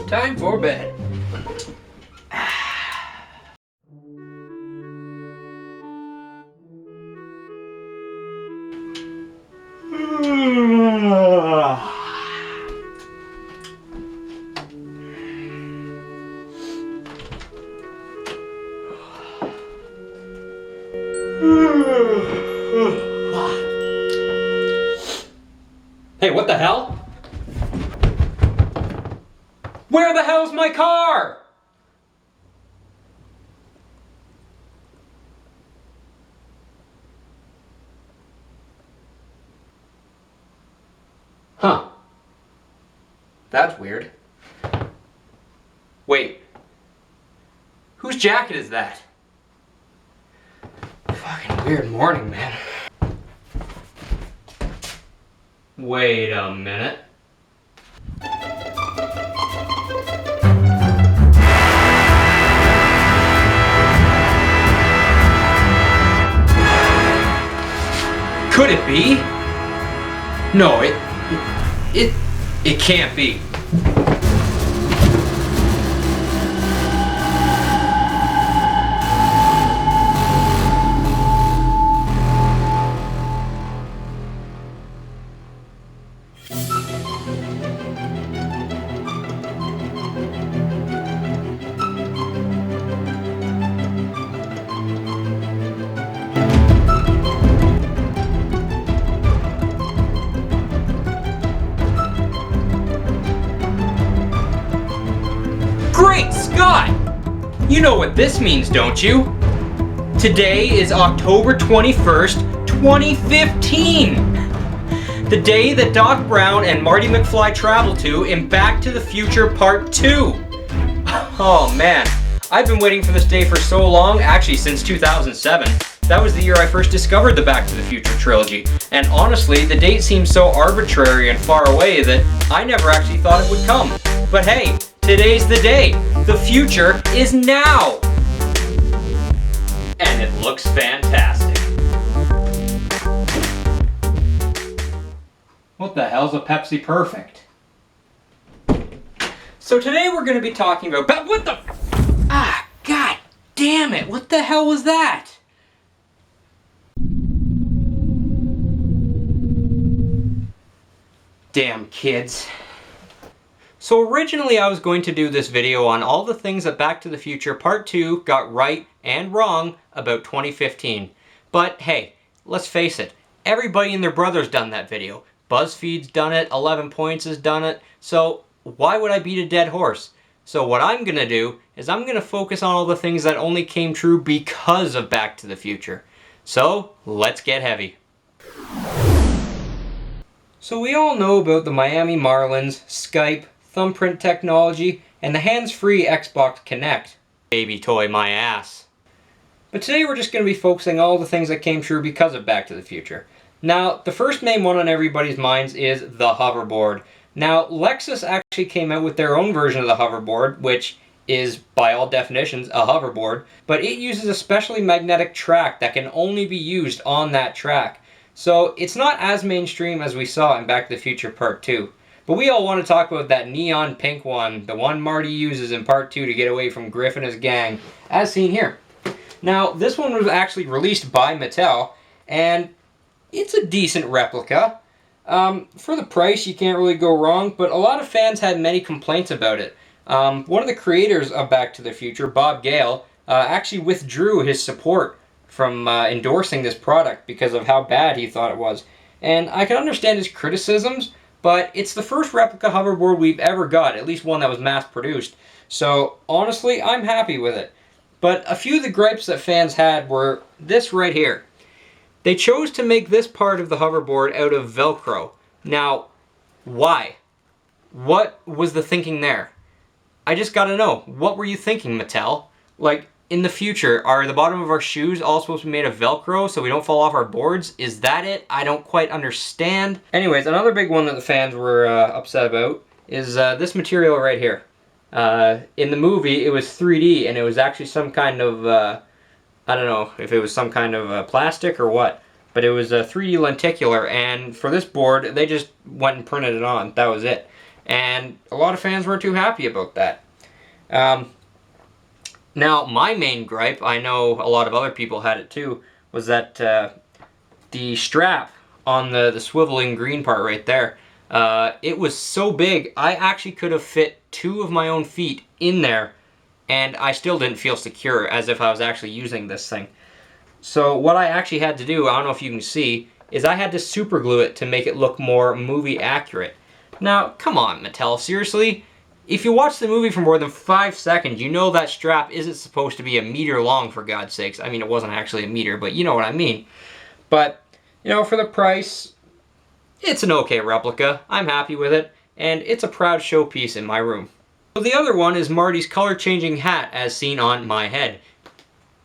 Time for bed. Hey, what the hell? Where the hell's my car? Huh. That's weird. Wait. Whose jacket is that? Fucking weird morning, man. Wait a minute. Could it be? No, it can't be. Great Scott! You know what this means, don't you? Today is October 21st, 2015! The day that Doc Brown and Marty McFly travel to in Back to the Future Part 2! Oh man, I've been waiting for this day for so long, actually since 2007. That was the year I first discovered the Back to the Future trilogy. And honestly, the date seems so arbitrary and far away that I never actually thought it would come. But hey, today's the day. The future is now. And it looks fantastic. What the hell's a Pepsi Perfect? So today we're going to be talking about... What the... God damn it. What the hell was that? Damn kids. So originally I was going to do this video on all the things that Back to the Future Part 2 got right and wrong about 2015. But hey, let's face it, everybody and their brother's done that video. BuzzFeed's done it, 11 Points has done it, so why would I beat a dead horse? So what I'm gonna do is I'm gonna focus on all the things that only came true because of Back to the Future. So let's get heavy. So we all know about the Miami Marlins, Skype, thumbprint technology, and the hands-free Xbox Kinect. Baby toy my ass. But today we're just going to be focusing on all the things that came true because of Back to the Future. Now, the first main one on everybody's minds is the hoverboard. Now, Lexus actually came out with their own version of the hoverboard, which is, by all definitions, a hoverboard, but it uses a specially magnetic track that can only be used on that track. So it's not as mainstream as we saw in Back to the Future Part 2. But we all want to talk about that neon pink one, the one Marty uses in Part 2 to get away from Griff and his gang, as seen here. Now, this one was actually released by Mattel, and it's a decent replica. For the price, you can't really go wrong, but a lot of fans had many complaints about it. One of the creators of Back to the Future, Bob Gale, actually withdrew his support from endorsing this product because of how bad he thought it was. And I can understand his criticisms, but it's the first replica hoverboard we've ever got, at least one that was mass-produced. So, honestly, I'm happy with it. But a few of the gripes that fans had were this right here. They chose to make this part of the hoverboard out of Velcro. Now, Why? What was the thinking there? I just gotta know, what were you thinking, Mattel? Like, in the future, are the bottom of our shoes all supposed to be made of Velcro so we don't fall off our boards? Is that it? I don't quite understand. Anyways, another big one that the fans were upset about is this material right here. In the movie, it was 3D, and it was actually some kind of, I don't know if it was some kind of plastic or what, but it was a 3D lenticular, and for this board, they just went and printed it on. That was it. And a lot of fans weren't too happy about that. Now, my main gripe, I know a lot of other people had it too, was that the strap on the swiveling green part right there, it was so big, I actually could have fit 2 of my own feet in there, and I still didn't feel secure, as if I was actually using this thing. So what I actually had to do, I don't know if you can see, is I had to super glue it to make it look more movie accurate. Now, come on, Mattel, seriously? If you watch the movie for more than 5 seconds, you know that strap isn't supposed to be a meter long, for God's sakes. I mean, it wasn't actually a meter, but you know what I mean. But, you know, for the price, it's an okay replica. I'm happy with it, and it's a proud showpiece in my room. So the other one is Marty's color-changing hat as seen on my head.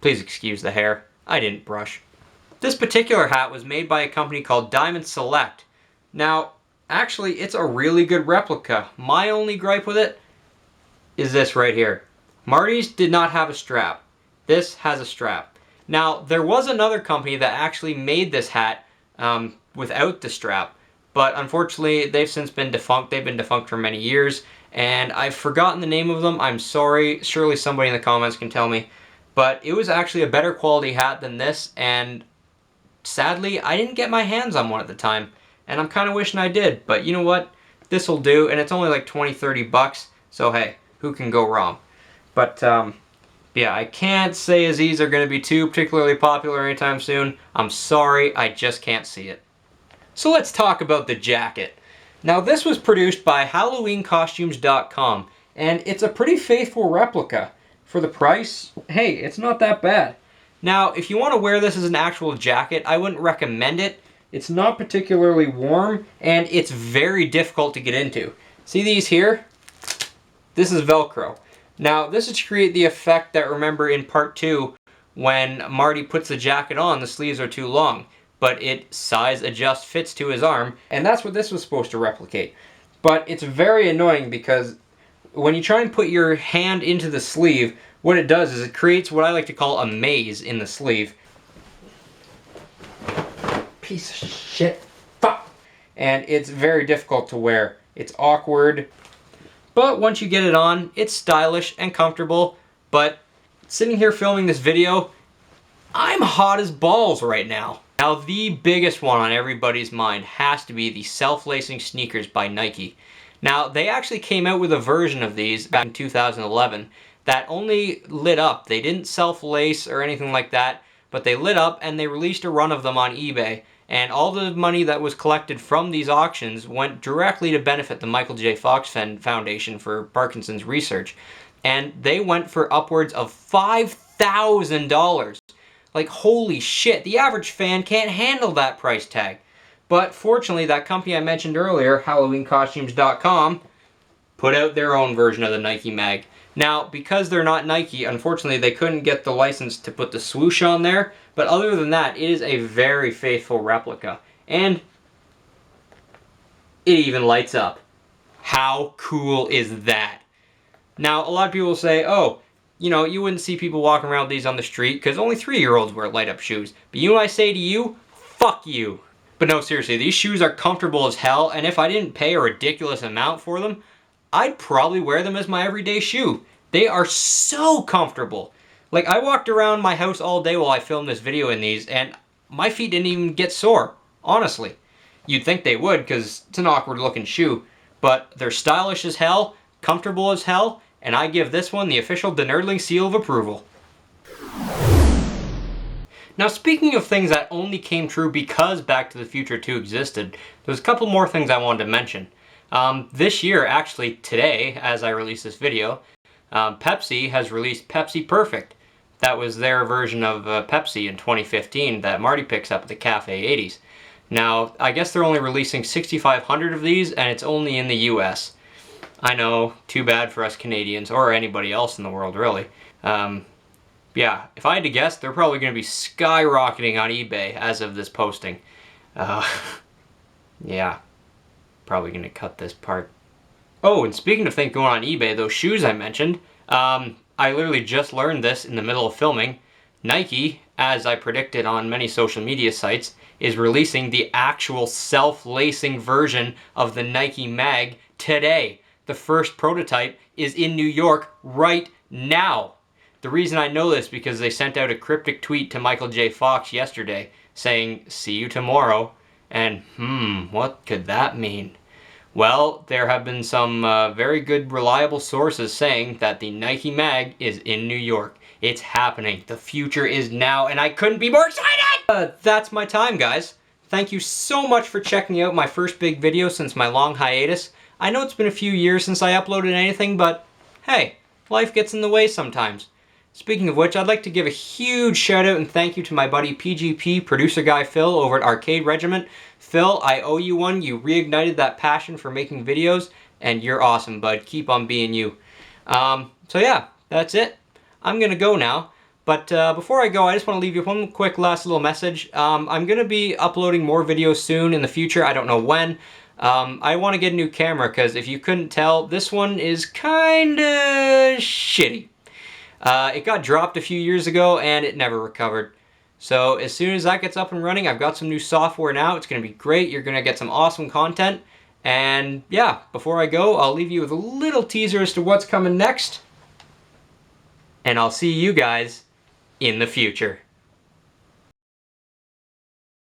Please excuse the hair. I didn't brush. This particular hat was made by a company called Diamond Select. Now, actually, it's a really good replica. My only gripe with it is this right here. Marty's did not have a strap. This has a strap. Now, there was another company that actually made this hat without the strap, but unfortunately, they've since been defunct. They've been defunct for many years, and I've forgotten the name of them. I'm sorry. Surely somebody in the comments can tell me. But it was actually a better quality hat than this, and sadly, I didn't get my hands on one at the time. And I'm kind of wishing I did, but you know what? This will do, and it's only like 20-30 bucks, so hey, who can go wrong? But yeah, I can't say Aziz are going to be too particularly popular anytime soon. I'm sorry, I just can't see it. So let's talk about the jacket. Now, this was produced by HalloweenCostumes.com, and it's a pretty faithful replica. For the price, hey, it's not that bad. Now, if you want to wear this as an actual jacket, I wouldn't recommend it. It's not particularly warm, and it's very difficult to get into. See these here? This is Velcro. Now, this is to create the effect that, remember in part 2, when Marty puts the jacket on, the sleeves are too long, but it size adjust fits to his arm, and that's what this was supposed to replicate. But it's very annoying because when you try and put your hand into the sleeve, what it does is it creates what I like to call a maze in the sleeve. Piece of shit. Fuck! And it's very difficult to wear. It's awkward. But once you get it on, it's stylish and comfortable. But sitting here filming this video, I'm hot as balls right now. Now, the biggest one on everybody's mind has to be the self-lacing sneakers by Nike. Now, they actually came out with a version of these back in 2011 that only lit up. They didn't self-lace or anything like that, but they lit up and they released a run of them on eBay. And all the money that was collected from these auctions went directly to benefit the Michael J. Fox Foundation for Parkinson's research. And they went for upwards of $5,000. Like, holy shit, the average fan can't handle that price tag. But fortunately, that company I mentioned earlier, HalloweenCostumes.com, put out their own version of the Nike mag. Now, because they're not Nike, unfortunately, they couldn't get the license to put the swoosh on there. But other than that, it is a very faithful replica. And it even lights up. How cool is that? Now, a lot of people say, oh, you know, you wouldn't see people walking around with these on the street because only 3-year-olds wear light-up shoes. But you know what I say to you? Fuck you. But no, seriously, these shoes are comfortable as hell, and if I didn't pay a ridiculous amount for them, I'd probably wear them as my everyday shoe. They are so comfortable. Like, I walked around my house all day while I filmed this video in these, and my feet didn't even get sore, honestly. You'd think they would, because it's an awkward looking shoe, but they're stylish as hell, comfortable as hell, and I give this one the official Denerdling seal of approval. Now, speaking of things that only came true because Back to the Future 2 existed, there's a couple more things I wanted to mention. This year, actually today, as I release this video, Pepsi has released Pepsi Perfect. That was their version of Pepsi in 2015 that Marty picks up at the Cafe 80s. Now, I guess they're only releasing 6,500 of these, and it's only in the US. I know, too bad for us Canadians, or anybody else in the world, really. Yeah, if I had to guess, they're probably going to be skyrocketing on eBay as of this posting. Yeah, probably going to cut this part. Oh, and speaking of things going on eBay, those shoes I mentioned, I literally just learned this in the middle of filming. Nike, as I predicted on many social media sites, is releasing the actual self-lacing version of the Nike Mag today. The first prototype is in New York right now. The reason I know this because they sent out a cryptic tweet to Michael J. Fox yesterday saying, "See you tomorrow." And what could that mean? Well, there have been some very good reliable sources saying that the Nike Mag is in New York. It's happening. The future is now, and I couldn't be more excited! That's my time, guys. Thank you so much for checking out my first big video since my long hiatus. I know it's been a few years since I uploaded anything, but hey, life gets in the way sometimes. Speaking of which, I'd like to give a huge shout out and thank you to my buddy PGP, producer guy Phil over at Arcade Regiment. Phil, I owe you one. You reignited that passion for making videos, and you're awesome, bud. Keep on being you. So yeah, that's it. I'm gonna go now. But before I go, I just want to leave you one quick last little message. I'm gonna be uploading more videos soon in the future. I don't know when. I want to get a new camera because if you couldn't tell, this one is kinda shitty. It got dropped a few years ago and it never recovered. So as soon as that gets up and running, I've got some new software now. It's going to be great. You're going to get some awesome content. And yeah, before I go, I'll leave you with a little teaser as to what's coming next. And I'll see you guys in the future.